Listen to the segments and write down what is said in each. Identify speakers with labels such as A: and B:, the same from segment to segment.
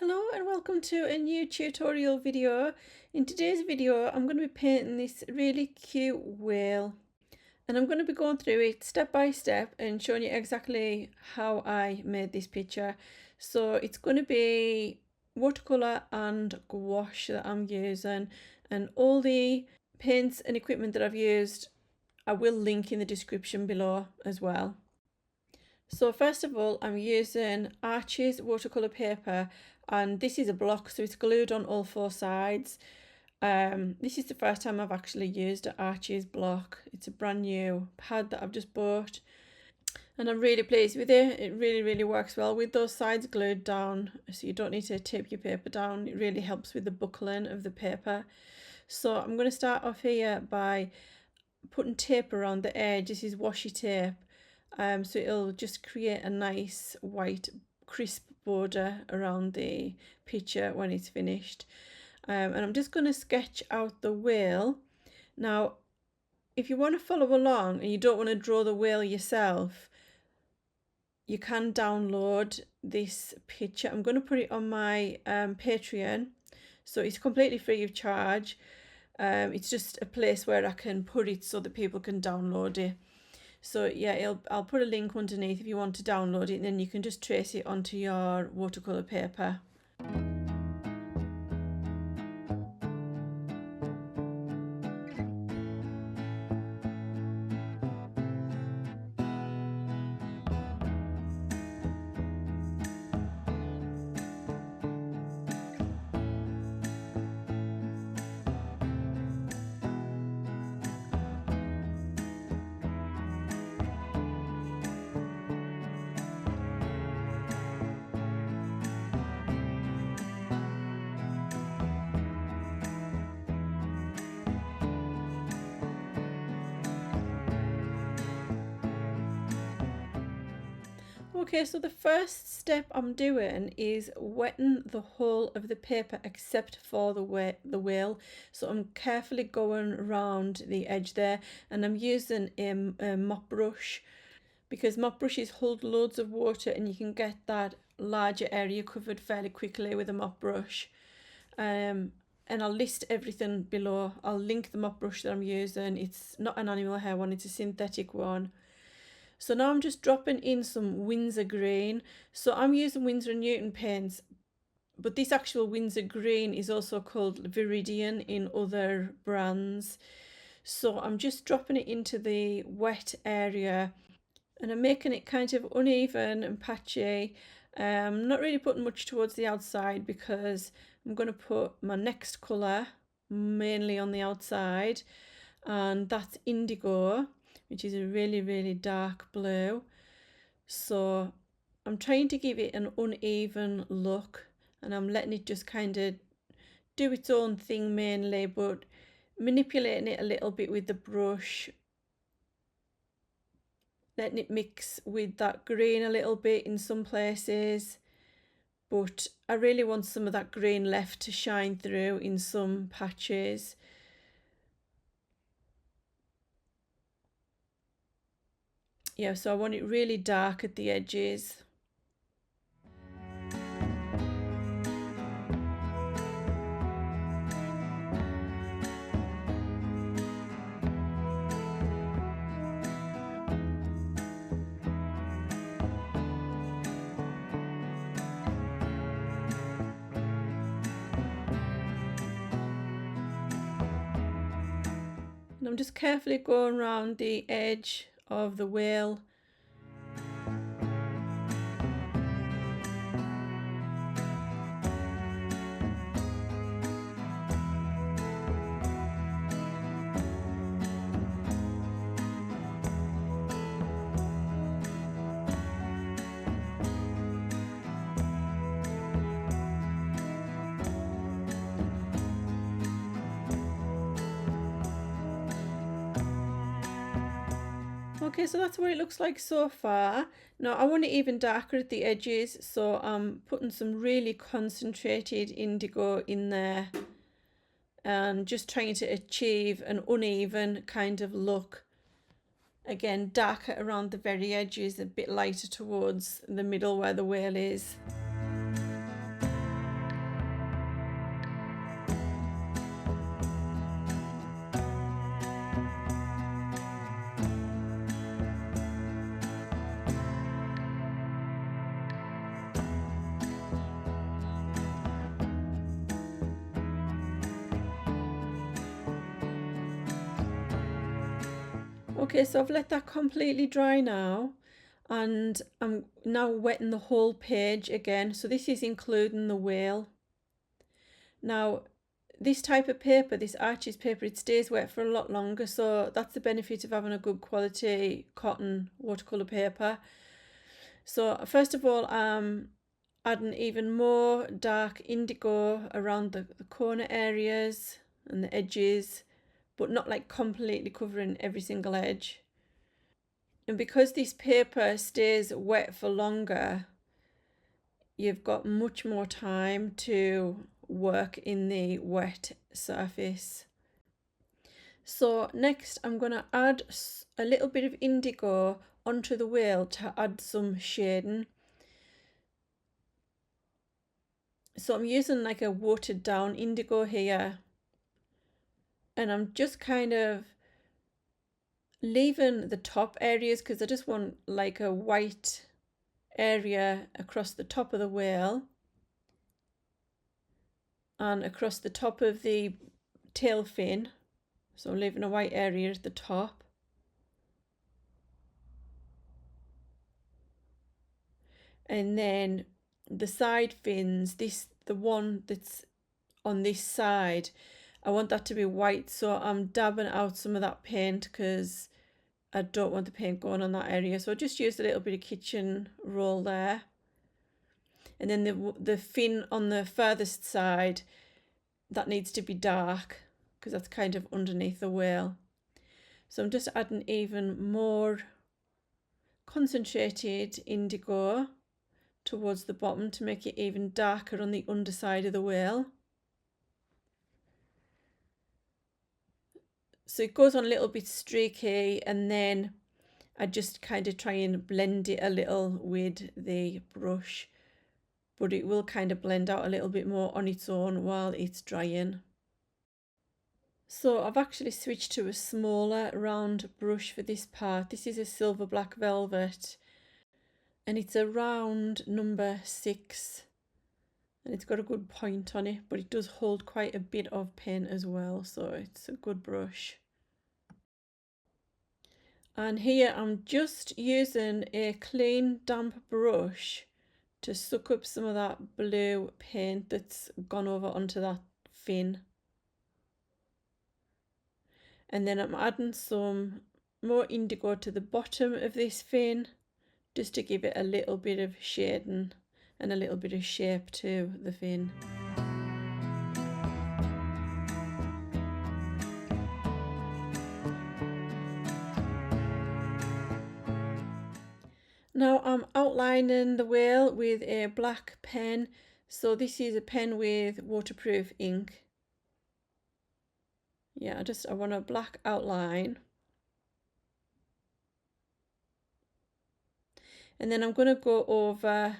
A: Hello and welcome to a new tutorial video. In today's video I'm going to be painting this really cute whale, and I'm going to be going through it step by step and showing you exactly how I made this picture. So it's going to be watercolor and gouache that I'm using, and all the paints and equipment that I've used I will link in the description below as well. So first of all, I'm using Archie's watercolour paper, and this is a block, so it's glued on all four sides. This is the first time I've actually used an Archie's block. It's a brand new pad that I've just bought, and I'm really pleased with it. It really works well with those sides glued down, so you don't need to tape your paper down. It really helps with the buckling of the paper. So I'm going to start off here by putting tape around the edge. This is washi tape. So it'll just create a nice white crisp border around the picture when it's finished. And I'm just going to sketch out the whale. Now, if you want to follow along and you don't want to draw the whale yourself, you can download this picture. I'm going to put it on my Patreon, so it's completely free of charge. It's just a place where I can put it so that people can download it. So yeah, I'll put a link underneath if you want to download it, and then you can just trace it onto your watercolour paper. Okay, so the first step I'm doing is wetting the whole of the paper except for the whale. So I'm carefully going around the edge there, and I'm using a mop brush, because mop brushes hold loads of water and you can get that larger area covered fairly quickly with a mop brush. And I'll list everything below. I'll link the mop brush that I'm using. It's not an animal hair one, it's a synthetic one. So now I'm just dropping in some Winsor green. So I'm using Winsor & Newton paints, but this actual Winsor green is also called Vermillion in other brands. So I'm just dropping it into the wet area, and I'm making it kind of uneven and patchy. Not really putting much towards the outside because I'm going to put my next colour mainly on the outside, and that's indigo, which is a really dark blue. So I'm trying to give it an uneven look, and I'm letting it just kind of do its own thing mainly, but manipulating it a little bit with the brush, letting it mix with that green a little bit in some places, but I really want some of that green left to shine through in some patches. Yeah, so I want it really dark at the edges. And I'm just carefully going around the edge of the whale. Okay, so that's what it looks like so far. Now I want it even darker at the edges, so I'm putting some really concentrated indigo in there and just trying to achieve an uneven kind of look. Again, darker around the very edges, a bit lighter towards the middle where the whale is. Okay, so I've let that completely dry now, and I'm now wetting the whole page again. So this is including the whale. Now, this type of paper, this Arches paper, it stays wet for a lot longer, so that's the benefit of having a good quality cotton watercolor paper. So first of all, I'm adding even more dark indigo around the corner areas and the edges, but not like completely covering every single edge. And because this paper stays wet for longer, you've got much more time to work in the wet surface. So next I'm going to add a little bit of indigo onto the whale to add some shading. So I'm using like a watered down indigo here, and I'm just kind of leaving the top areas because I just want like a white area across the top of the whale and across the top of the tail fin. So I'm leaving a white area at the top. And then the side fins, the one that's on this side, I want that to be white, so I'm dabbing out some of that paint because I don't want the paint going on that area. So I just used a little bit of kitchen roll there. And then the fin on the furthest side, that needs to be dark because that's kind of underneath the whale. So I'm just adding even more concentrated indigo towards the bottom to make it even darker on the underside of the whale. So it goes on a little bit streaky, and then I just kind of try and blend it a little with the brush, but it will kind of blend out a little bit more on its own while it's drying. So I've actually switched to a smaller round brush for this part. This is a silver black velvet, and it's a round number 6, and it's got a good point on it, but it does hold quite a bit of paint as well, so it's a good brush. And here I'm just using a clean damp brush to suck up some of that blue paint that's gone over onto that fin. And then I'm adding some more indigo to the bottom of this fin just to give it a little bit of shading and a little bit of shape to the fin. Now I'm outlining the whale with a black pen. So this is a pen with waterproof ink. Yeah, I want a black outline. And then I'm going to go over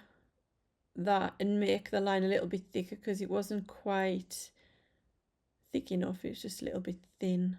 A: that and make the line a little bit thicker because it wasn't quite thick enough. It was just a little bit thin.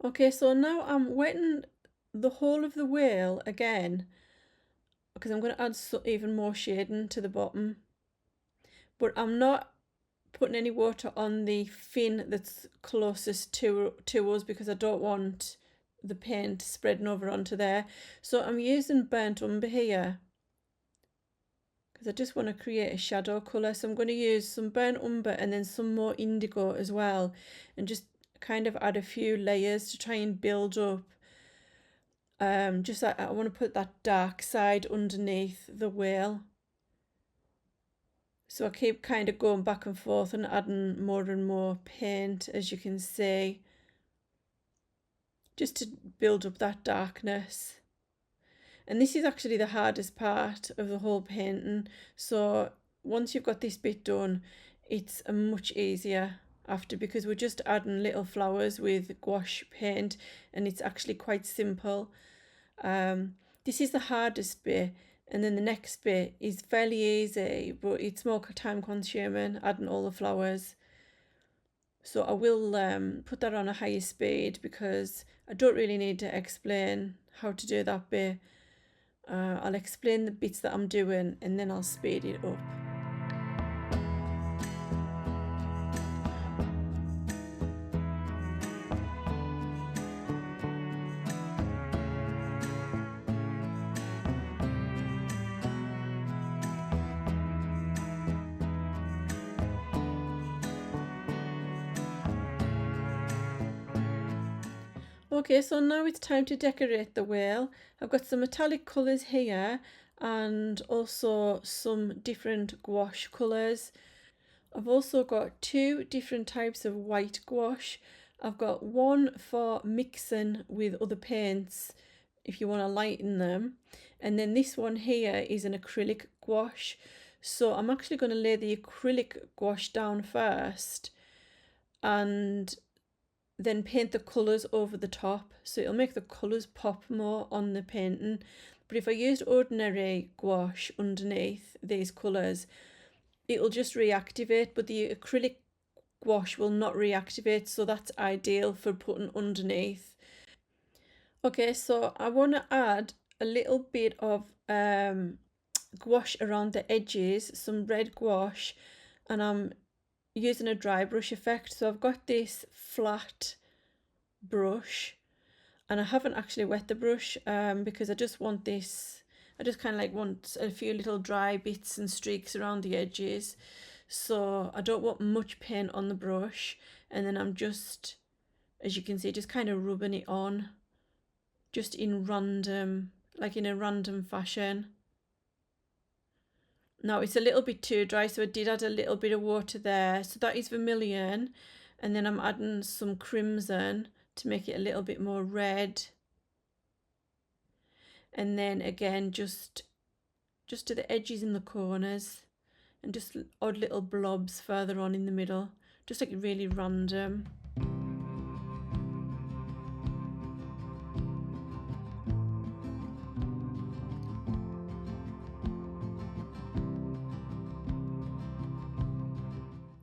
A: Okay, so now I'm wetting the whole of the whale again because I'm going to add even more shading to the bottom. But I'm not putting any water on the fin that's closest to us because I don't want the paint spreading over onto there. So I'm using burnt umber here because I just want to create a shadow colour. So I'm going to use some burnt umber and then some more indigo as well, and just kind of add a few layers to try and build up. Just like I want to put that dark side underneath the whale. So I keep kind of going back and forth and adding more and more paint, as you can see, just to build up that darkness. And this is actually the hardest part of the whole painting. So once you've got this bit done, it's much easier after, because we're just adding little flowers with gouache paint, and it's actually quite simple. This is the hardest bit, and then the next bit is fairly easy, but it's more time consuming, adding all the flowers. So I will put that on a higher speed, because I don't really need to explain how to do that bit. I'll explain the bits that I'm doing, and then I'll speed it up. Okay, so now it's time to decorate the whale. I've got some metallic colours here, and also some different gouache colours. I've also got two different types of white gouache. I've got one for mixing with other paints if you want to lighten them, and then this one here is an acrylic gouache. So I'm actually going to lay the acrylic gouache down first and then paint the colours over the top, so it'll make the colours pop more on the painting. But if I used ordinary gouache underneath these colours, it'll just reactivate, but the acrylic gouache will not reactivate, so that's ideal for putting underneath. Okay, so I want to add a little bit of gouache around the edges, some red gouache, and I'm using a dry brush effect. So I've got this flat brush, and I haven't actually wet the brush because I just want this, I just kind of like want a few little dry bits and streaks around the edges, so I don't want much paint on the brush. And then I'm just, as you can see, just kind of rubbing it on, just in random, like in a random fashion. Now it's a little bit too dry, so I did add a little bit of water there. So that is Vermillion, and then I'm adding some crimson to make it a little bit more red. And then again, just to the edges in the corners, and just odd little blobs further on in the middle, just like really random.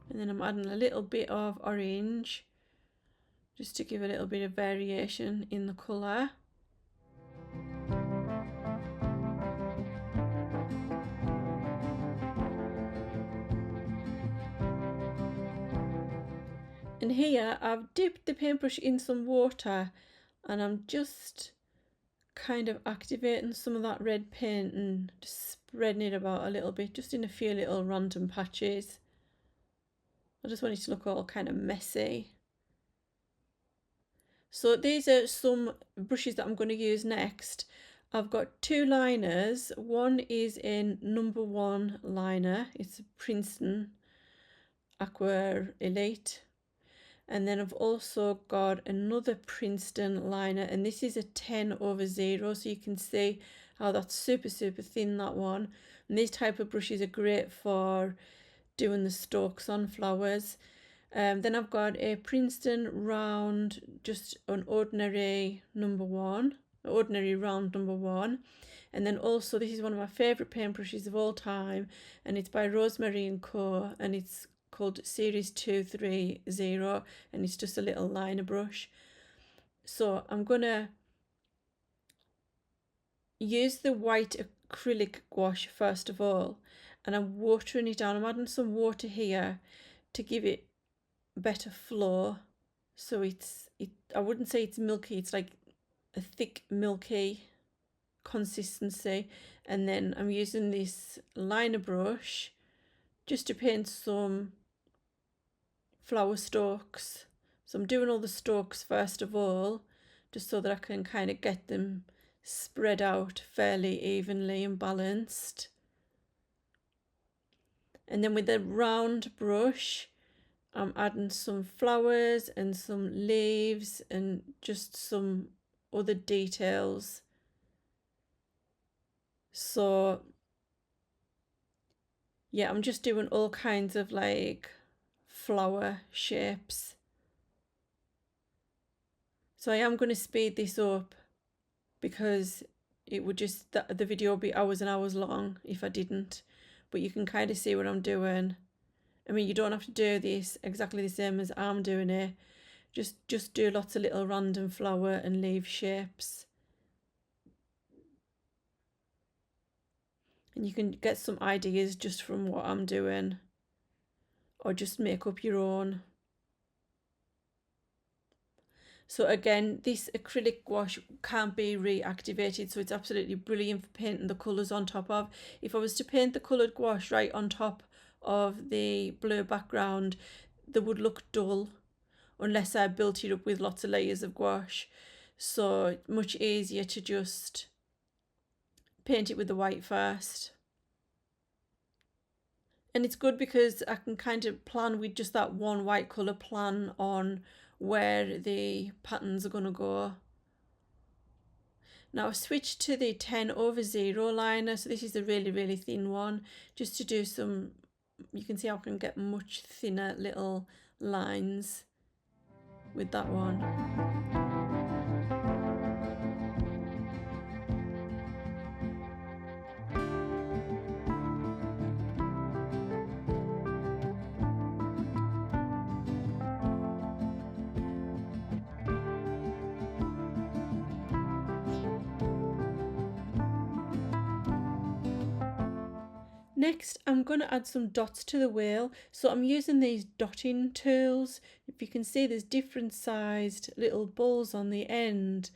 A: And then I'm adding a little bit of orange just to give a little bit of variation in the colour. And here I've dipped the paintbrush in some water, and I'm just kind of activating some of that red paint and just spreading it about a little bit, just in a few little random patches. I just want it to look all kind of messy. So these are some brushes that I'm going to use next. I've got two liners. One is in number 1 liner. It's a Princeton Aqua Elite. And then I've also got another Princeton liner, and this is a 10/0, so you can see how that's super thin, that one. And these type of brushes are great for doing the stalks on flowers. Then I've got a Princeton round, just an ordinary number 1, ordinary round number 1. And then also, this is one of my favourite paintbrushes of all time, and it's by Rosemary & Co, and it's called Series 230, and it's just a little liner brush. So I'm gonna use the white acrylic gouache first of all, and I'm watering it down. I'm adding some water here to give it better flow, so I wouldn't say it's milky, it's like a thick milky consistency. And then I'm using this liner brush just to paint some flower stalks. So I'm doing all the stalks first of all, just so that I can kind of get them spread out fairly evenly and balanced. And then with the round brush, I'm adding some flowers and some leaves and just some other details So yeah, I'm just doing all kinds of like flower shapes. So I am going to speed this up because it would just, the video would be hours and hours long if I didn't. But you can kind of see what I'm doing. I mean, you don't have to do this exactly the same as I'm doing it. Just do lots of little random flower and leaf shapes. And you can get some ideas just from what I'm doing, or just make up your own. So again, this acrylic gouache can't be reactivated, so it's absolutely brilliant for painting the colours on top of. If I was to paint the coloured gouache right on top of the blue background, they would look dull unless I built it up with lots of layers of gouache. So it's much easier to just paint it with the white first. And it's good because I can kind of plan with just that one white colour, plan on where the patterns are going to go. Now I've switched to the 10/0 liner, so this is a really thin one, just to do some, you can see how I can get much thinner little lines with that one. Next, I'm going to add some dots to the wheel. So I'm using these dotting tools. If you can see, there's different sized little balls on the end.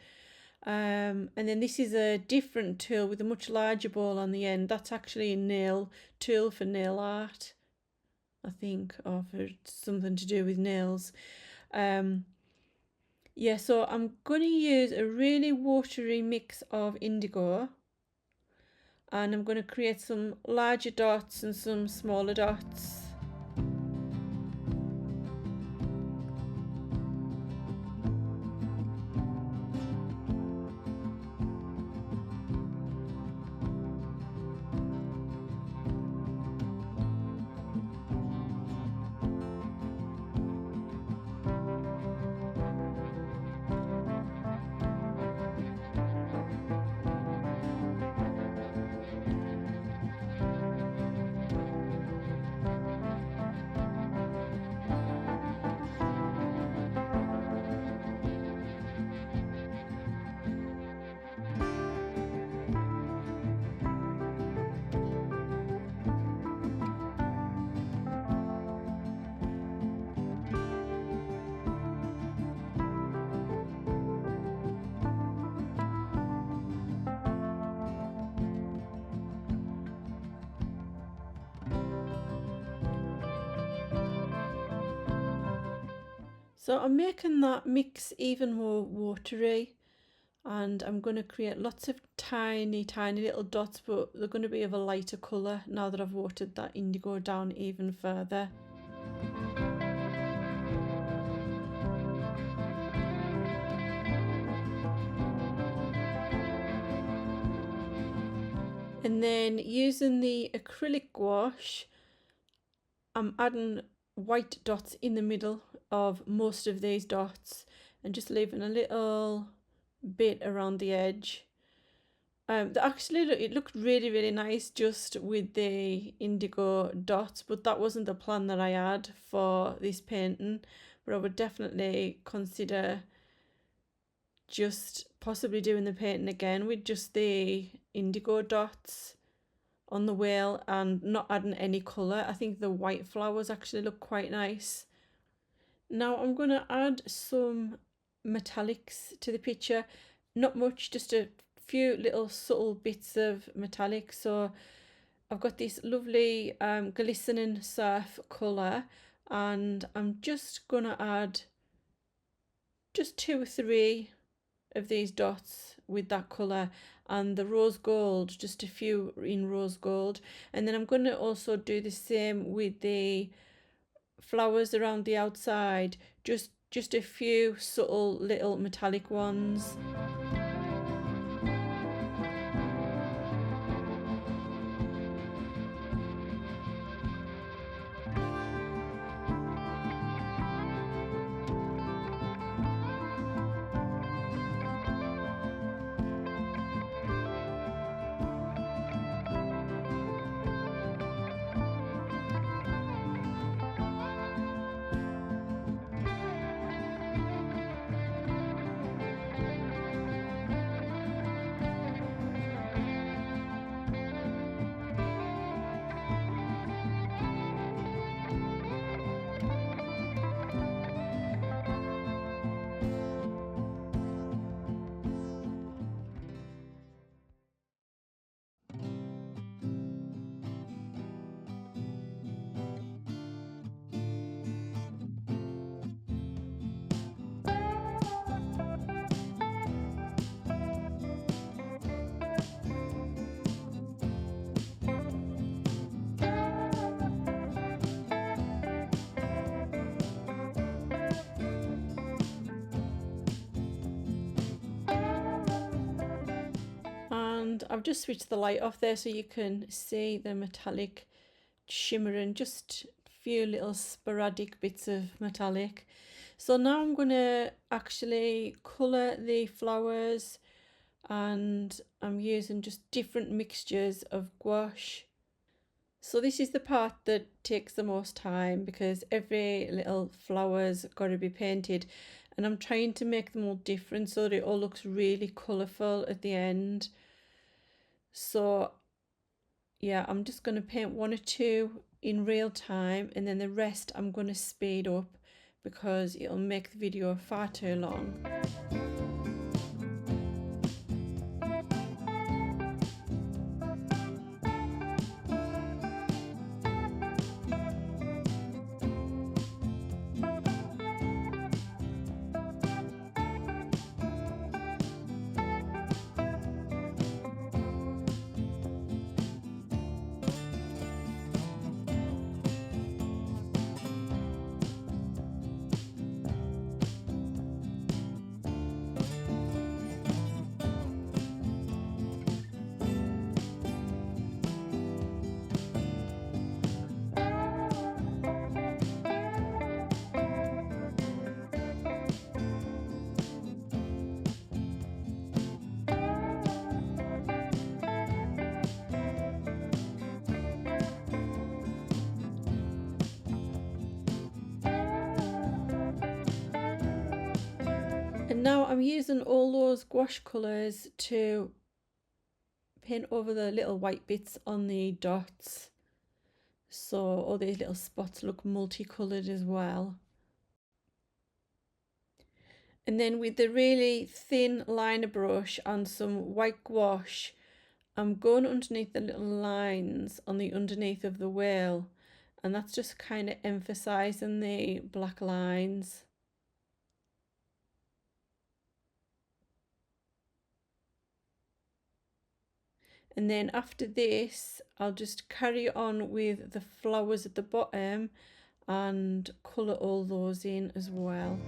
A: And then this is a different tool with a much larger ball on the end. That's actually a nail tool for nail art, I think, or for something to do with nails. Yeah, so I'm going to use a really watery mix of indigo, and I'm going to create some larger dots and some smaller dots. So I'm making that mix even more watery, and I'm going to create lots of tiny little dots, but they're going to be of a lighter colour now that I've watered that indigo down even further. And then using the acrylic gouache, I'm adding white dots in the middle of most of these dots and just leaving a little bit around the edge. Actually, it looked really nice just with the indigo dots, but that wasn't the plan that I had for this painting. But I would definitely consider just possibly doing the painting again with just the indigo dots on the wheel and not adding any colour. I think the white flowers actually look quite nice. Now I'm going to add some metallics to the picture. Not much, just a few little subtle bits of metallic. So I've got this lovely glistening surf colour, and I'm just going to add just 2 or 3 of these dots with that colour, and the rose gold, just a few in rose gold. And then I'm going to also do the same with the flowers around the outside, just a few subtle little metallic ones. I've just switched the light off there so you can see the metallic shimmering, just a few little sporadic bits of metallic. So now I'm going to actually colour the flowers, and I'm using just different mixtures of gouache. So this is the part that takes the most time because every little flower's got to be painted, and I'm trying to make them all different so that it all looks really colourful at the end. So yeah, I'm just going to paint one or two in real time, and then the rest I'm going to speed up because it'll make the video far too long. And now I'm using all those gouache colours to paint over the little white bits on the dots, so all these little spots look multicoloured as well. And then with the really thin liner brush and some white gouache, I'm going underneath the little lines on the underneath of the whale, and that's just kind of emphasising the black lines. And then after this, I'll just carry on with the flowers at the bottom and colour all those in as well.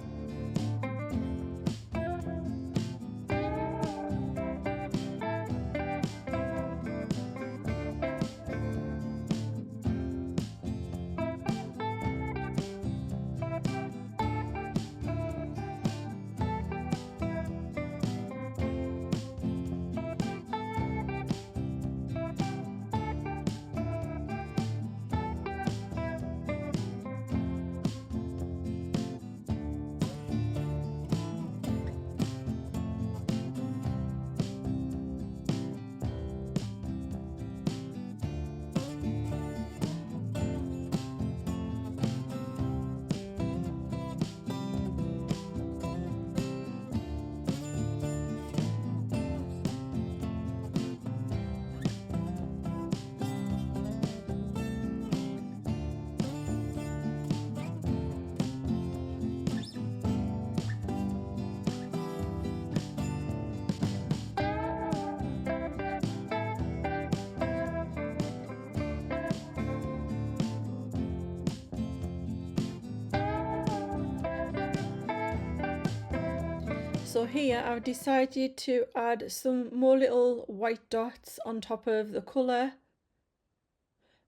A: So here I've decided to add some more little white dots on top of the colour,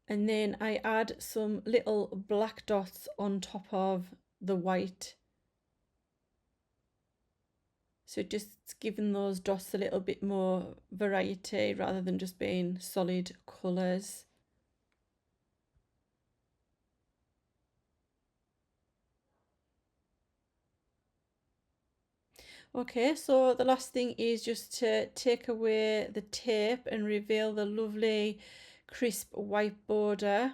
A: and then I add some little black dots on top of the white. So just giving those dots a little bit more variety rather than just being solid colours. Okay, so the last thing is just to take away the tape and reveal the lovely crisp white border.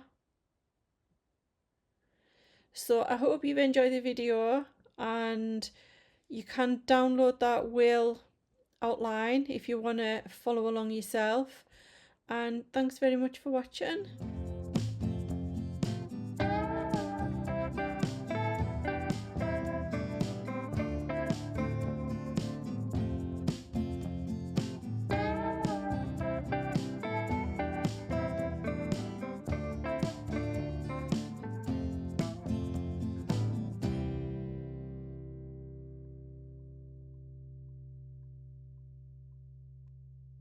A: So I hope you've enjoyed the video, and you can download that whale outline if you want to follow along yourself. And thanks very much for watching.